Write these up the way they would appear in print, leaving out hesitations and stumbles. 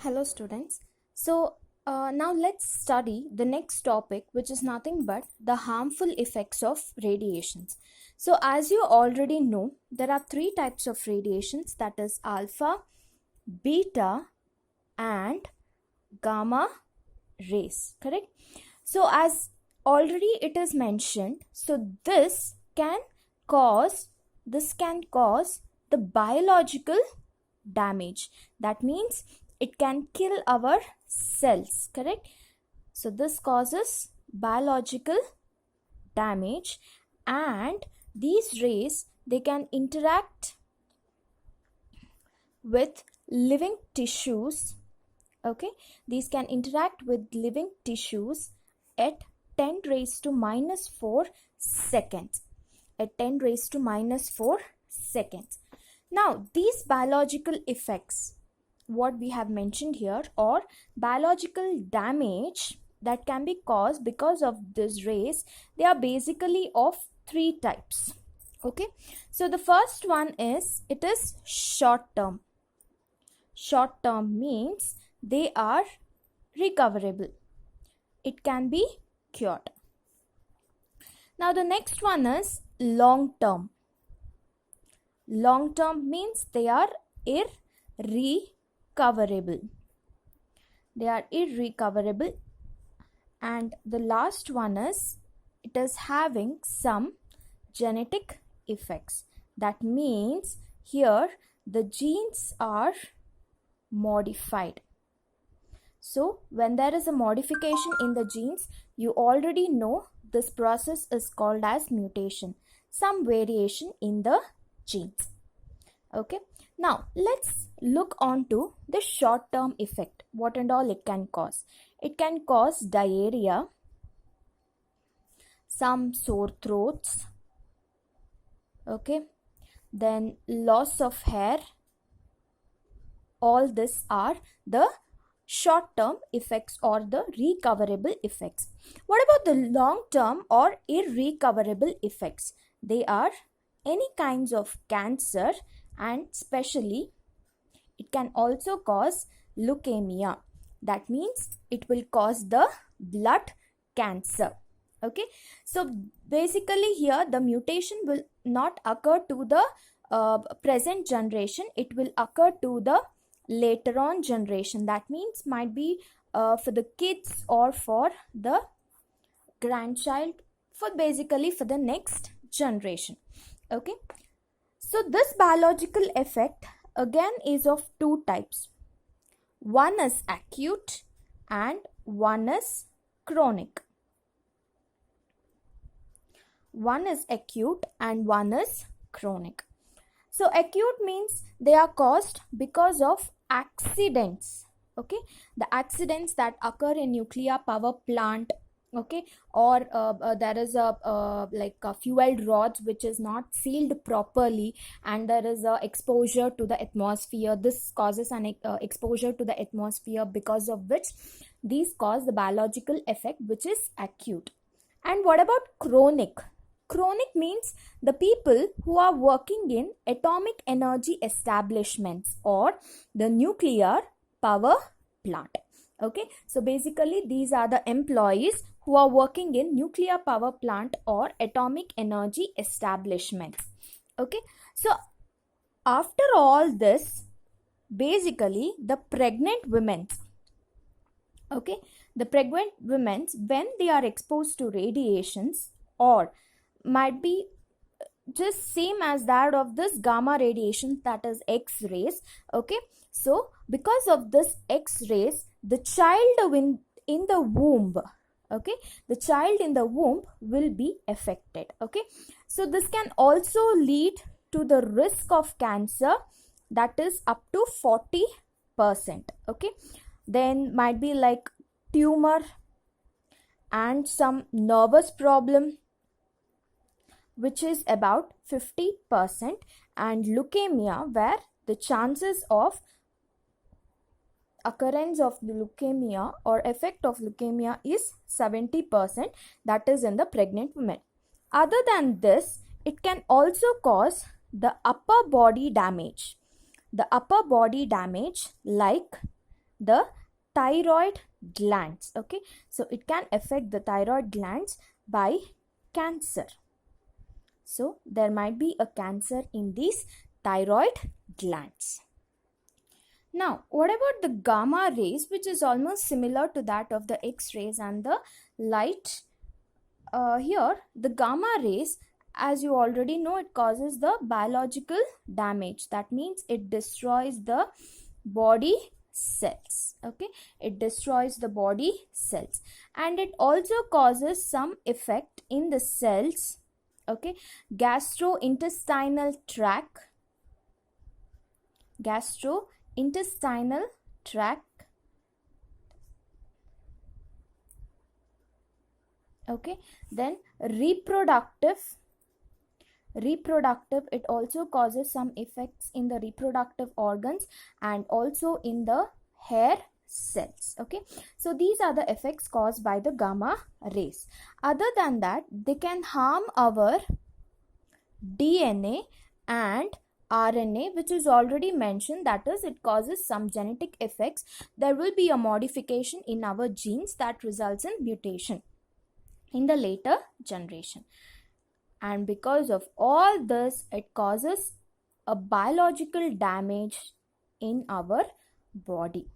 Hello students. Now let's study the next topic, which is nothing but the harmful effects of radiations. So as you already know, there are three types of radiations, that is alpha, beta and gamma rays, correct? So as already it is mentioned, so this can cause the biological damage. That means it can kill our cells, correct? So this causes biological damage, and these rays, they can interact with living tissues. Okay, these can interact with living tissues at 10 raised to minus 4 seconds. At 10 raised to minus 4 seconds. Now, these biological effects, what we have mentioned here, or biological damage that can be caused because of these rays, they are basically of three types. Okay, so the first one is, it is short term. Short term means they are recoverable. It can be cured. Now the next one is long term. Long term means they are irrecoverable. They are irrecoverable. And the last one is, it is having some genetic effects. That means here the genes are modified. So when there is a modification in the genes, you already know this process is called as mutation. Some variation in the genes. Okay, now let's look on to the short term effect. What and all it can cause? It can cause diarrhea, some sore throats, okay, then loss of hair. All this are the short term effects or the recoverable effects. What about the long term or irrecoverable effects? They are any kinds of cancer, and especially it can also cause leukemia. That means it will cause the blood cancer. Okay, so basically here the mutation will not occur to the present generation. It will occur to the later on generation. That means might be for the kids or for the grandchild, for basically for the next generation. Okay, so this biological effect again is of two types. One is acute and one is chronic. One is acute and one is chronic. So acute means they are caused because of accidents. Okay, the accidents that occur in nuclear power plant. Okay, or there is a like a fueled rods which is not sealed properly, and there is a exposure to the atmosphere. This causes an exposure to the atmosphere, because of which these cause the biological effect, which is acute. And what about chronic? Chronic means the people who are working in atomic energy establishments or the nuclear power plant. Okay, so basically these are the employees who are working in nuclear power plant or atomic energy establishments. Okay, so after all this, basically the pregnant women, okay, the pregnant women, when they are exposed to radiations, or might be just same as that of this gamma radiation, that is X-rays. Okay, so because of this X-rays, the child in the womb, okay, the child in the womb will be affected. Okay, so this can also lead to the risk of cancer, that is up to 40%. Okay, then might be like tumor and some nervous problem, which is about 50%, and leukemia, where the chances of occurrence of the leukemia or effect of leukemia is 70%, that is in the pregnant women. Other than this, it can also cause the upper body damage. The upper body damage like the thyroid glands. Okay, so it can affect the thyroid glands by cancer. So there might be a cancer in these thyroid glands. Now, what about the gamma rays, which is almost similar to that of the X-rays and the light? Here, the gamma rays, as you already know, it causes the biological damage. That means it destroys the body cells. Okay, it destroys the body cells, and it also causes some effect in the cells. Okay, gastrointestinal tract, okay, then reproductive, it also causes some effects in the reproductive organs and also in the hair cells. Okay, so these are the effects caused by the gamma rays. Other than that, they can harm our DNA and RNA, which is already mentioned, that is, it causes some genetic effects. There will be a modification in our genes that results in mutation in the later generation, and because of all this, it causes a biological damage in our body.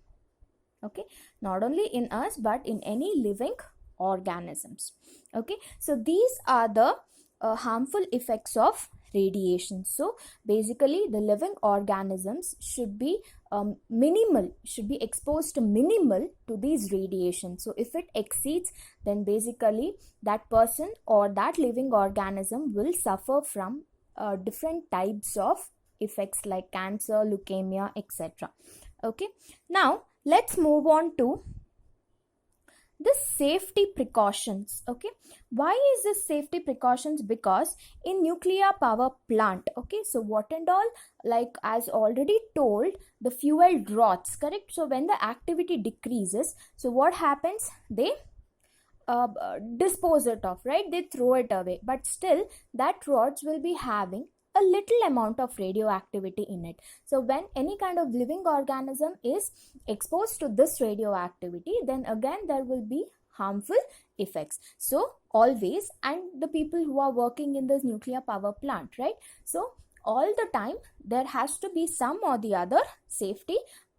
Okay, not only in us but in any living organisms. Okay, so these are the harmful effects of radiation. So basically the living organisms should be exposed to minimal to these radiations. So if it exceeds, then basically that person or that living organism will suffer from different types of effects like cancer, leukemia, etc. Okay, now let's move on to the safety precautions. Okay, why is this safety precautions? Because in nuclear power plant, okay, so what and all, like as already told, the fuel rots, correct? So when the activity decreases, so what happens? They dispose it off, right? They throw it away, but still that rods will be having a little amount of radioactivity in it. So when any kind of living organism is exposed to this radioactivity, then again there will be harmful effects. So always, and the people who are working in this nuclear power plant, right? So all the time there has to be some or the other safety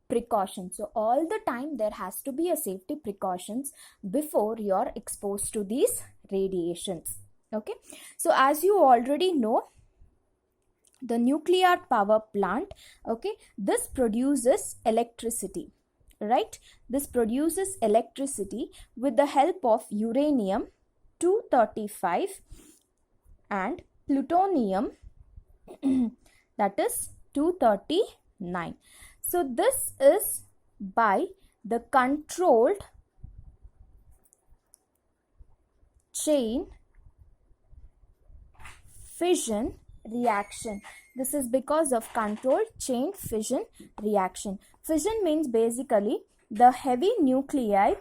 precautions. So all the time there has to be a safety precautions before you're exposed to these radiations. Okay, so as you already know, the nuclear power plant, okay, this produces electricity, right? This produces electricity with the help of uranium 235 and plutonium that is 239. So this is by the controlled chain fission reaction. This is because of controlled chain fission reaction. Fission means basically the heavy nuclei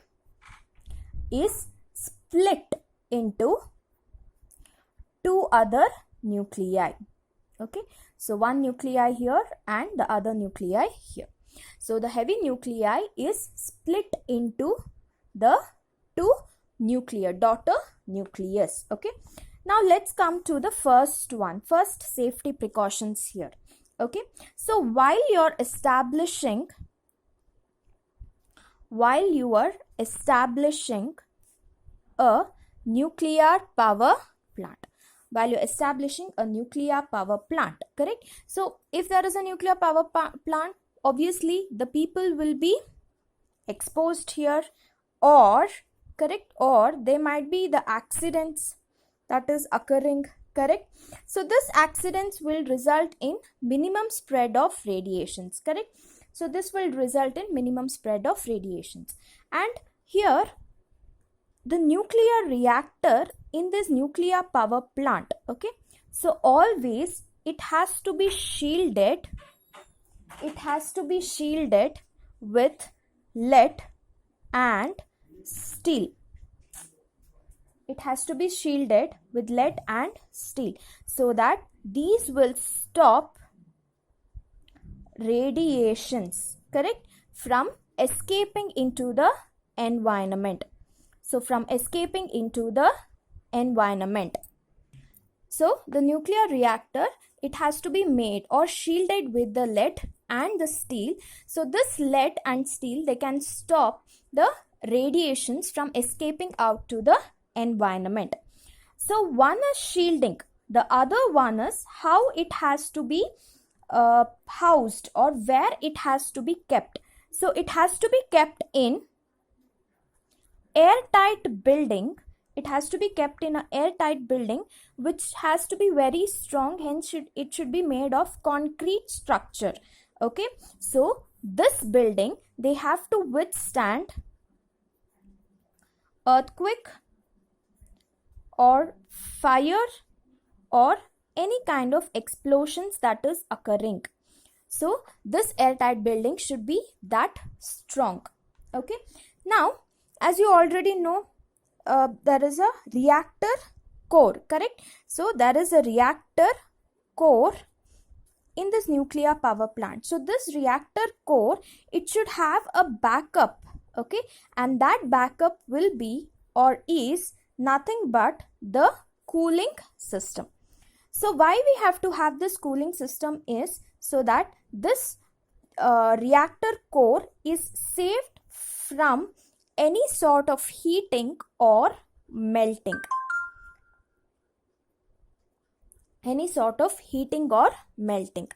is split into two other nuclei. Okay, so one nuclei here and the other nuclei here. So the heavy nuclei is split into the two nuclear daughter nucleus. Okay, now let's come to the first safety precautions here. Okay, so while you are establishing a nuclear power plant, correct? So if there is a nuclear power plant, obviously the people will be exposed here, or correct, or there might be the accidents that is occurring, correct? So this accidents will result in minimum spread of radiations, correct? So this will result in minimum spread of radiations. And here the nuclear reactor in this nuclear power plant, okay, so always it has to be shielded with lead and steel. It has to be shielded with lead and steel so that these will stop radiations, correct, from escaping into the environment. So from escaping into the environment. So the nuclear reactor, it has to be made or shielded with the lead and the steel. So this lead and steel, they can stop the radiations from escaping out to the environment. So one is shielding, the other one is how it has to be housed or where it has to be kept. So it has to be kept in airtight building. It has to be kept in an airtight building which has to be very strong, hence it should be made of concrete structure. Okay, so this building, they have to withstand earthquake or fire or any kind of explosions that is occurring. So this airtight building should be that strong. Okay, now as you already know, there is a reactor core, correct? So there is a reactor core in this nuclear power plant. So this reactor core, it should have a backup, okay, and that backup will be or is nothing but the cooling system. So why we have to have this cooling system is so that this reactor core is saved from any sort of heating or melting. Any sort of heating or melting.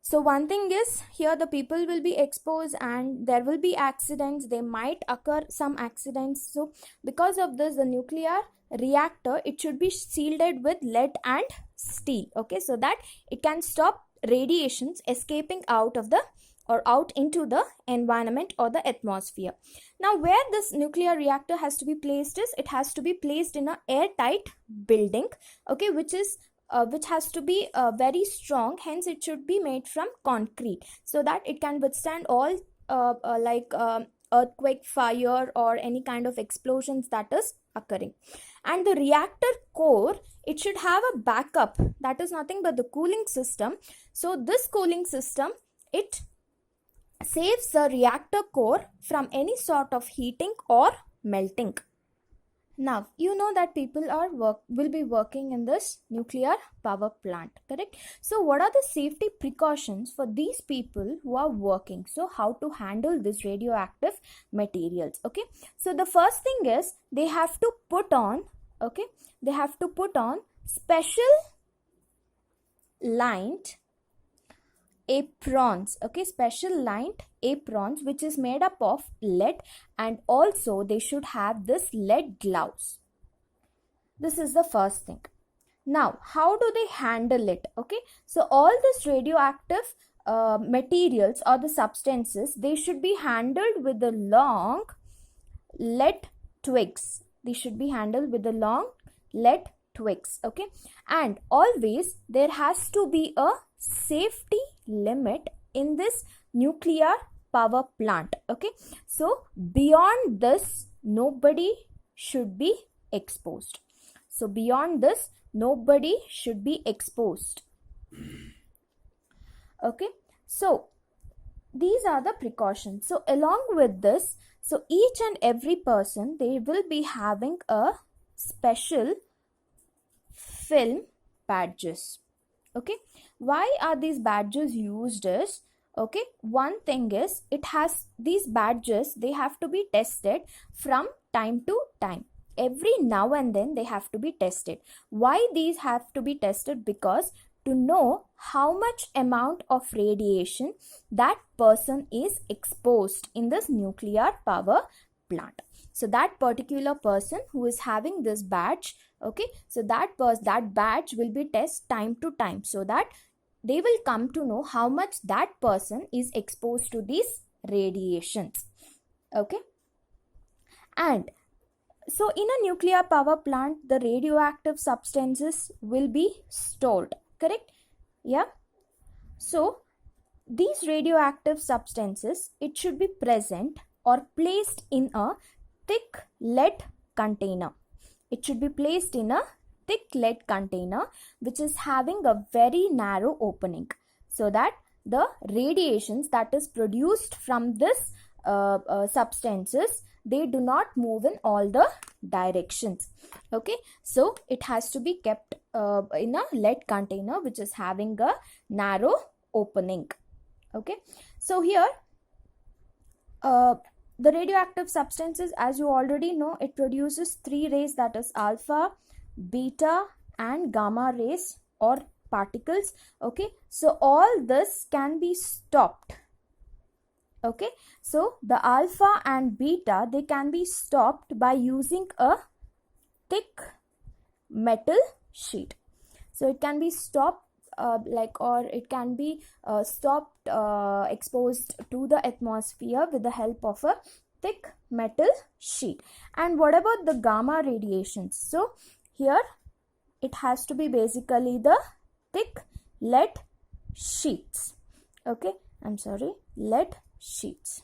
So one thing is, here the people will be exposed and there will be accidents. They might occur some accidents. So because of this, the nuclear reactor, it should be shielded with lead and steel. Okay, so that it can stop radiations escaping out of the or out into the environment or the atmosphere. Now where this nuclear reactor has to be placed is, it has to be placed in an airtight building, okay, which has to be very strong, hence it should be made from concrete so that it can withstand all earthquake, fire or any kind of explosions that is occurring. And the reactor core, it should have a backup, that is nothing but the cooling system. So this cooling system, it saves the reactor core from any sort of heating or melting. Now, you know that people will be working in this nuclear power plant, correct? So, what are the safety precautions for these people who are working? So, how to handle this radioactive materials, okay? So, the first thing is they have to put on, okay? They have to put on special lined aprons, okay, special lined aprons which is made up of lead, and also they should have this lead gloves. This is the first thing. Now how do they handle it? Okay, so all this radioactive materials or the substances, they should be handled with the long lead twigs. They should be handled with the long lead twigs, okay, and always there has to be a safety limit in this nuclear power plant, okay. So beyond this, nobody should be exposed. So beyond this, nobody should be exposed, okay. So these are the precautions. So along with this, so each and every person, they will be having a special film badges, okay. Why are these badges used is, okay, one thing is, it has these badges, they have to be tested from time to time. Every now and then they have to be tested. Why these have to be tested? Because to know how much amount of radiation that person is exposed in this nuclear power plant. So that particular person who is having this badge, okay, so that badge will be tested time to time, so that they will come to know how much that person is exposed to these radiations, okay. And so in a nuclear power plant, the radioactive substances will be stored, correct? Yeah. So these radioactive substances, it should be present or placed in a thick lead container. It should be placed in a thick lead container which is having a very narrow opening, so that the radiations that is produced from this substances, they do not move in all the directions. Okay, so it has to be kept in a lead container which is having a narrow opening. Okay, so here the radioactive substances, as you already know, it produces three rays, that is alpha, beta and gamma rays or particles. Okay, so all this can be stopped. Okay, so the alpha and beta, they can be stopped by using a thick metal sheet. So it can be stopped or it can be stopped, exposed to the atmosphere with the help of a thick metal sheet. And what about the gamma radiations? So here it has to be basically the thick lead sheets. Okay, I'm sorry, lead sheets.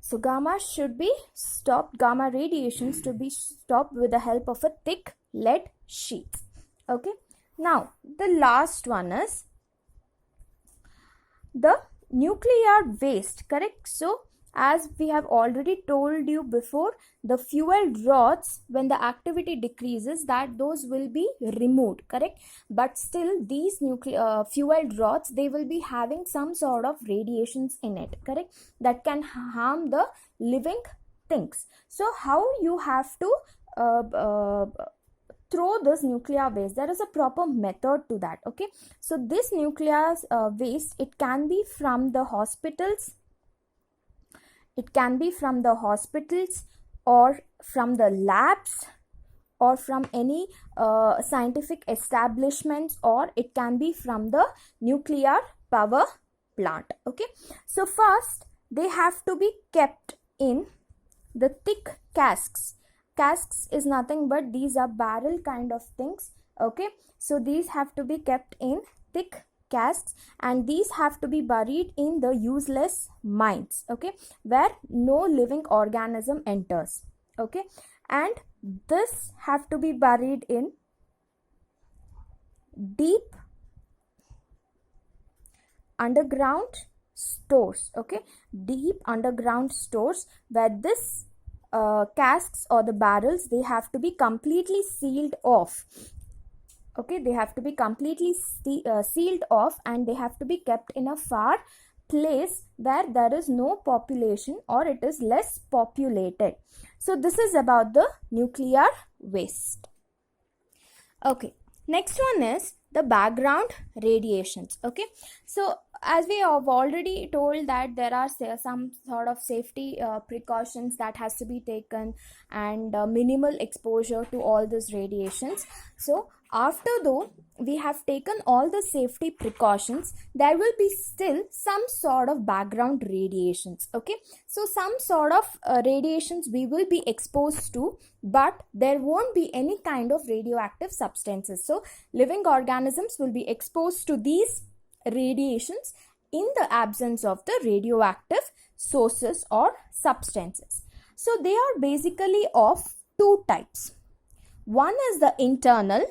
So gamma should be stopped, gamma radiations to be stopped with the help of a thick lead sheet. Okay, now the last one is the nuclear waste, correct? So as we have already told you before, the fuel rods, when the activity decreases, that those will be removed, correct? But still these fuel rods, they will be having some sort of radiations in it, correct, that can harm the living things. So how you have to throw this nuclear waste? There is a proper method to that. Okay, so this nuclear waste, it can be from the hospitals, or from the labs, or from any scientific establishments, or it can be from the nuclear power plant. Okay, so first they have to be kept in the thick casks. Casks is nothing but these are barrel kind of things. Okay, so these have to be kept in thick casks, and these have to be buried in the useless mines. Okay, where no living organism enters. Okay, and this have to be buried in deep underground stores. Okay, deep underground stores, where this casks or the barrels, they have to be completely sealed off. Okay, they have to be completely sealed off, and they have to be kept in a far place where there is no population, or it is less populated. So this is about the nuclear waste. Okay, next one is the background radiations. Okay, so as we have already told that there are some sort of safety precautions that has to be taken, and minimal exposure to all these radiations. So after though we have taken all the safety precautions, there will be still some sort of background radiations. Okay, so some sort of radiations we will be exposed to, but there won't be any kind of radioactive substances. So living organisms will be exposed to these radiations in the absence of the radioactive sources or substances. So they are basically of two types. One is the internal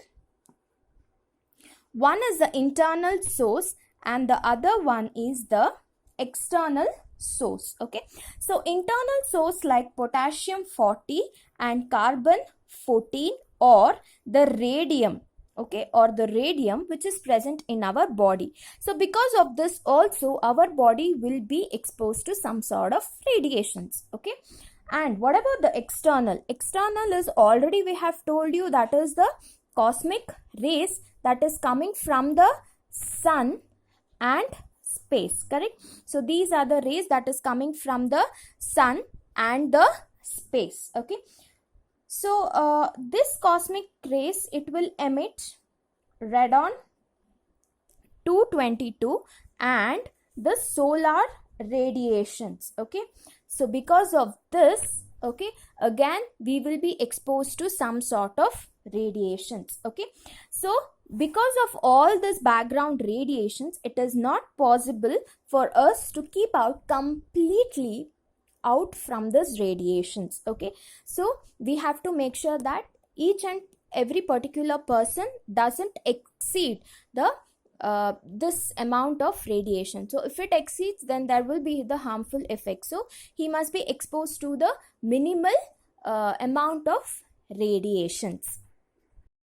source, and the other one is the external source. Okay, so internal source like potassium 40 and carbon 14, or the radium. Okay, or the radium which is present in our body. So because of this also our body will be exposed to some sort of radiations. Okay, and what about the external? External is already we have told you, that is the cosmic rays that is coming from the sun and space, correct? So these are the rays that is coming from the sun and the space. Okay, so this cosmic rays, it will emit radon 222 and the solar radiations. Okay, so because of this, okay, again we will be exposed to some sort of radiations. Okay, so because of all this background radiations, it is not possible for us to keep out completely out from this radiations. Okay, so we have to make sure that each and every particular person doesn't exceed the this amount of radiation. So if it exceeds, then there will be the harmful effect. So he must be exposed to the minimal amount of radiations.